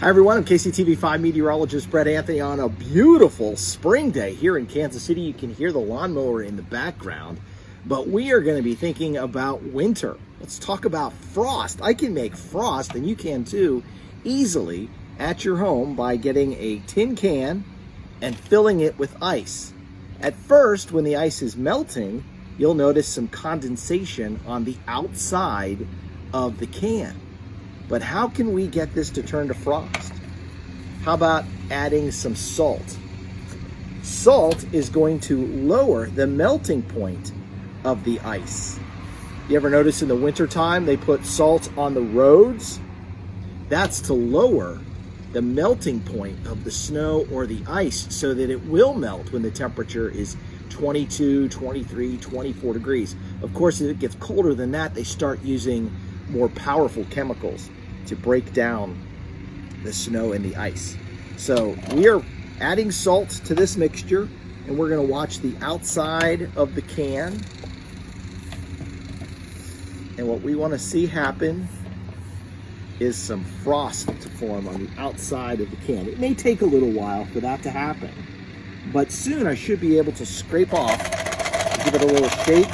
Hi everyone, I'm KCTV5 meteorologist Brett Anthony on a beautiful spring day here in Kansas City. You can hear the lawnmower in the background, but we are going to be thinking about winter. Let's talk about frost. I can make frost, and you can too, easily at your home by getting a tin can and filling it with ice. At first, when the ice is melting, you'll notice some condensation on the outside of the can. But how can we get this to turn to frost? How about adding some salt? Salt is going to lower the melting point of the ice. You ever notice in the wintertime they put salt on the roads? That's to lower the melting point of the snow or the ice so that it will melt when the temperature is 22, 23, 24 degrees. Of course, as it gets colder than that, they start using more powerful chemicals to break down the snow and the ice. So we are adding salt to this mixture, and we're going to watch the outside of the can. And what we want to see happen is some frost to form on the outside of the can. It may take a little while for that to happen, but soon I should be able to scrape off, give it a little shake.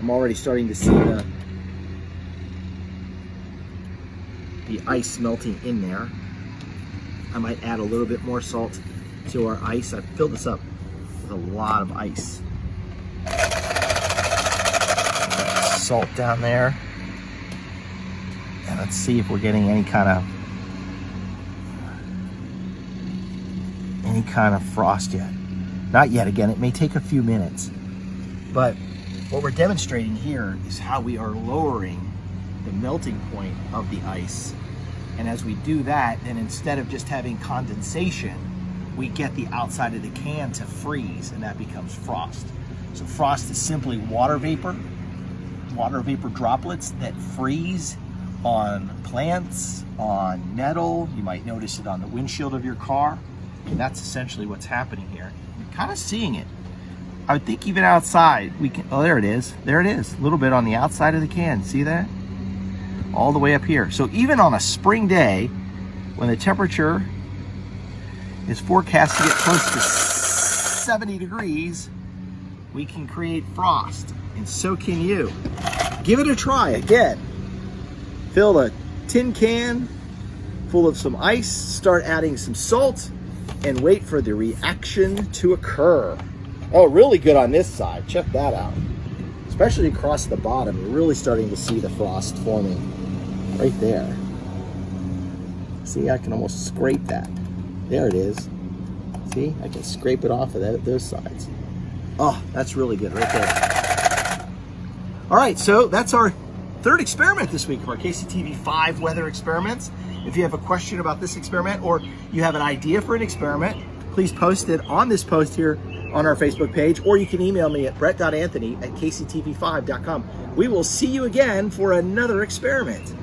I'm already starting to see the ice melting in there. I might add a little bit more salt to our ice. I've filled this up with a lot of ice. Salt down there. And let's see if we're getting any kind of frost yet. Not yet. Again, it may take a few minutes, but what we're demonstrating here is how we are lowering the melting point of the ice. And as we do that, then instead of just having condensation, we get the outside of the can to freeze, and that becomes frost. So frost is simply water vapor droplets that freeze on plants, on metal. You might notice it on the windshield of your car. And that's essentially what's happening here. You're kind of seeing it. I would think even outside, we can, oh, there it is. There it is, a little bit on the outside of the can. See that? All the way up here. So even on a spring day, when the temperature is forecast to get close to 70 degrees, we can create frost, and so can you. Give it a try again. Fill a tin can full of some ice, start adding some salt, and wait for the reaction to occur. Oh, really good on this side. Check that out. Especially across the bottom, you're really starting to see the frost forming right there. See, I can almost scrape that. There it is. See, I can scrape it off of those sides. Oh, that's really good right there. All right, so that's our third experiment this week of our KCTV5 weather experiments. If you have a question about this experiment or you have an idea for an experiment, please post it on this post here on our Facebook page, or you can email me at brett.anthony@kctv5.com. We will see you again for another experiment.